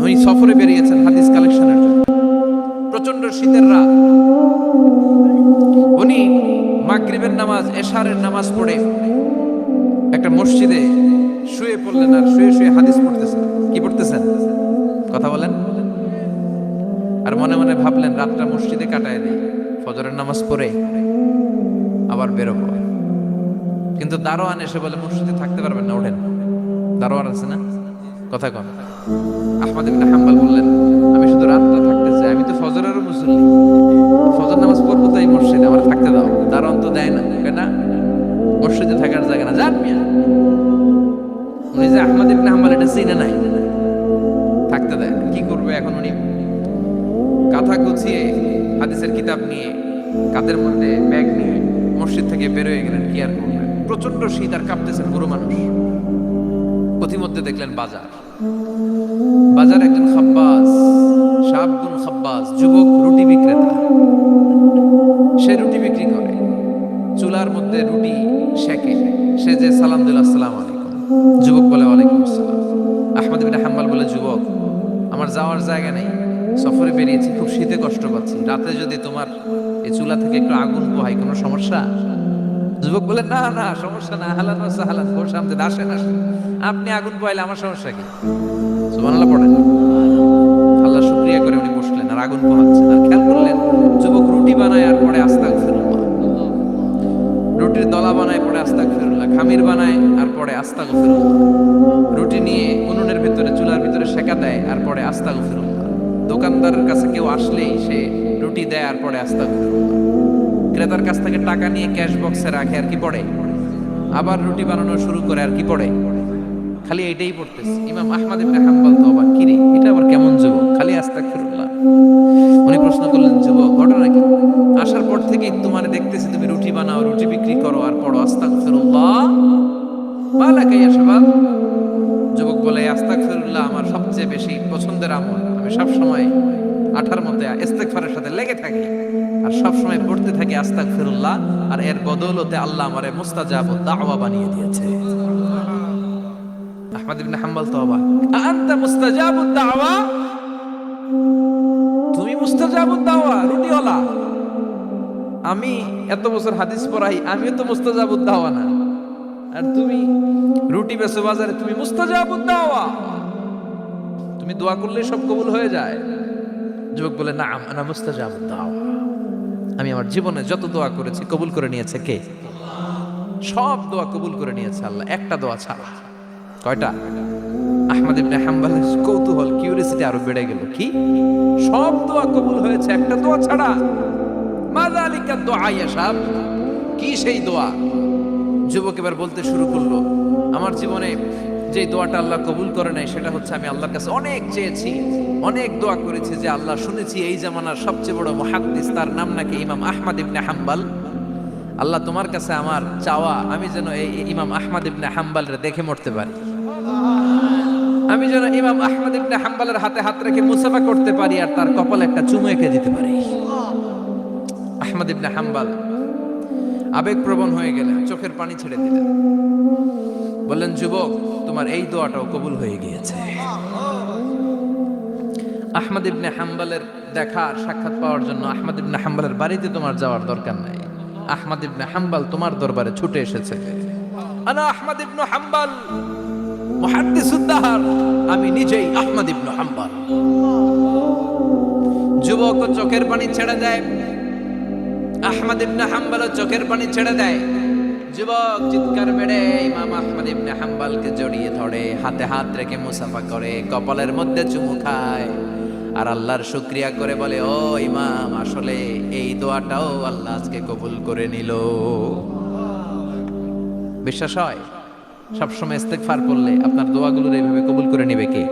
উনি সফরে বেরিয়েছেন হাদিস কালেকশনের জন্য। প্রচন্ড শীতের রাত। উনি মাগরিবের নামাজ, এশারের নামাজ পড়ে একটা মসজিদে শুয়ে পড়লেন, আর শুয়ে শুয়ে হাদিস পড়তেছেন। কি পড়তেছেন? কথা বলেন। আর মনে মনে ভাবলেন রাতটা মসজিদে কাটায় দিই, ফজরের নামাজ পড়ে আবার বেরোবো। কিন্তু দারোয়ান এসে বলে মসজিদে থাকতে পারবেন না, ওঠেন। দারোয়ান আছে না, কথা কন। আহমদ ইবনে হাম্বল বললেন, আমি শুধু রাতটা থাকতে চাই, আমি তো ফজরেরও মুসল্লি, ফজর নামাজ পড়বো তো এই মসজিদে, আমার থাকতে দাও। দারোয়ান তো দেয় না, কেন? মসজিদে থাকার জায়গা না, যান মিয়া। উনি যে আহমদ ইবনে হাম্বল এটা চিনে নাই, থাকতে দেয় না। কি করবে এখন? উনি কাঁথা গুছিয়ে হাদিসের কিতাব নিয়ে কাঁধের মধ্যে ব্যাগ নিয়ে মসজিদ থেকে বের হয়ে গেলেন। কি আর করবেন, প্রচন্ড শীত, আর কাঁপতেছেন বুড়ো মানুষ। পথিমধ্যে দেখলেন বাজার। বাজার একজন খাব্বাস, শাবুন খাব্বাস, যুবক রুটি বিক্রেতা। সে রুটি বিক্রি করে, চুলার মধ্যে রুটি সেকে। সে যে সালাম দিল, আসসালামু আলাইকুম। যুবক বলে, ওয়ালাইকুম আসসালাম। আহমদ ইবনে হাম্বল বলে, যুবক, আমার যাওয়ার জায়গা নেই, সফরে বেরিয়েছি, খুব শীতে কষ্ট পাচ্ছি, রাতে যদি তোমার এই চুলা থেকে একটু আগুন পোহাই, কোনো সমস্যা? যুবক বলে, না না, সমস্যা না, হালান সাহালান, ওর সামনে আসেন আসেন, আপনি আগুন পোহাইলে আমার সমস্যা কি? সুবহানাল্লাহ পড়েন। আল্লাহ শুকরিয়া করে উনি বসলেন আর আগুন পোহাচ্ছেন। আর খেয়াল করলেন যুবক রুটি বানায় আর পরে আস্তাগফিরুল্লাহ, রুটির দলা বানায় পরে আস্তাগফিরুল্লাহ, খামির বানায় আর পরে আস্তাগফিরুল্লাহ, রুটি নিয়ে উনুনের ভিতরে চুলার ভিতরে সেকা দেয় আর পরে আস্তাগফিরুল্লাহ, দোকানদারের কাছে কেউ আসলেই সে রুটি দেয় আর পরে আস্তাগফিরুল্লাহ, ক্রেতার কাছ থেকে টাকা নিয়ে ক্যাশ বক্সে রাখে আর কি পড়ে, আবার রুটি বানানো শুরু করে আর কি পড়ে, খালি এটাই পড়তেছে। ইমাম আহমদ ইবনে হাম্বল তো অবাক, কি রে, এটা আবার কেমন যুবক, খালি আস্তাগফিরুল্লাহ। উনি প্রশ্ন করলেন, যুবক, ঘটনা কি? আসার পর থেকেই তোমার দেখতেছি তুমি রুটি বানাও, রুটি বিক্রি করো আর পড়ো আস্তাগফিরুল্লাহ, মালাকা ইয়া শাবাব। যুবক বলে, আস্তাগফিরুল্লাহ আমার সবচেয়ে বেশি পছন্দের আমল, আমি সব সময় আঠার মতে ইস্তেগফারের সাথে লেগে থাকি আর সব সময় পড়তে থাকি আস্তাগফিরুল্লাহ, আর এর বদৌলতে আল্লাহ আমারে মুস্তাজাবুদ দাওয়া বানিয়ে দিয়েছে। আহমদ ইবনে হাম্বল তো অবাক, আনতা মুস্তাজাবুদ দাওয়া, তুমি মুস্তাজাবুদ দাওয়া, রুটিওয়ালা? আমি এত বছর হাদিস পড়াই, আমিও তো মুস্তাজাবুদ দাওয়া না, আর তুমি রুটি বেচো বাজারে, তুমি মুস্তাজাবুদ দাওয়া, তুমি দোয়া করলে সব কবুল হয়ে যায়? যুবক বলে, না, আনা মুস্তাজাবুদ দাওয়া, আমি আমার জীবনে যত দোয়া করেছি কবুল করে নিয়েছে কে? সব দোয়া কবুল করে নিয়েছে আল্লাহ, একটা দোয়া ছাড়া। কয়টা? আহমদ ইবনে হাম্বলের কৌতূহল, কিউরিওসিটি আরো বেড়ে গেল। কি? সব দোয়া কবুল হয়েছে, একটা দোয়া ছাড়া? মাযালিকা দুআ ইয়া শাব, কি সেই দোয়া? যুবক এবার বলতে শুরু করলো, আমার জীবনে যে দোয়াটা আল্লাহ কবুল করে নাই সেটা হচ্ছে, আমি আল্লাহর কাছে অনেক চেয়েছি, অনেক দোয়া করেছি যে আল্লাহ, শুনেছি এই জামানার সবচেয়ে বড় মুহাদ্দিস, তার নাম নাকি ইমাম আহমদ ইবনে হাম্বল। আল্লাহ, তোমার কাছে আমার চাওয়া, আমি যেন এই ইমাম আহমদ ইবনে হাম্বলরে দেখে মরতে পারি, আমি যেন ইমাম আহমদ ইবনে হাম্বলের হাতে হাত রেখে মুসাফা করতে পারি আর তার কপালে একটা চুমু এঁকে দিতে পারি। আহমদ ইবনে হাম্বল আবেগপ্রবণ হয়ে গেলেন, চোখের পানি ছেড়ে দিলেন, বললেন, যুবক, তোমার এই দোয়াটাও কবুল হয়ে গিয়েছে। আহমদ ইবনে হাম্বলের দেখা সাক্ষাৎ পাওয়ার জন্য আহমদ ইবনে হাম্বলের বাড়িতে তোমার যাওয়ার দরকার নাই, আহমদ ইবনে হাম্বল তোমার দরবারে ছুটে এসেছে। আনা আহমদ ইবনে হাম্বল মুহাদ্দিসুদ দাহর, আমি নিজেই আহমদ ইবনে হাম্বল। যুবক চোখের পানি ছেড়ে দেয়, আহমদ ইবনে হাম্বল চোখের পানি ছেড়ে দেয়। যুবক চিৎকার মেরে ইমাম আহমদ ইবনে হাম্বলকে জড়িয়ে ধরে, হাতে হাত রেখে মুসাফা করে, কপালের মধ্যে চুমু খায় আর আল্লাহর শুকরিয়া করে বলে, ও ইমাম, আসলে এই দোয়াটাও আল্লাহ আজকে কবুল করে নিল। বিশ্বাস হয়? সবসময় ইস্তেগফার করলে আপনার দোয়াগুলোর এইভাবে কবুল করে নিবে কে?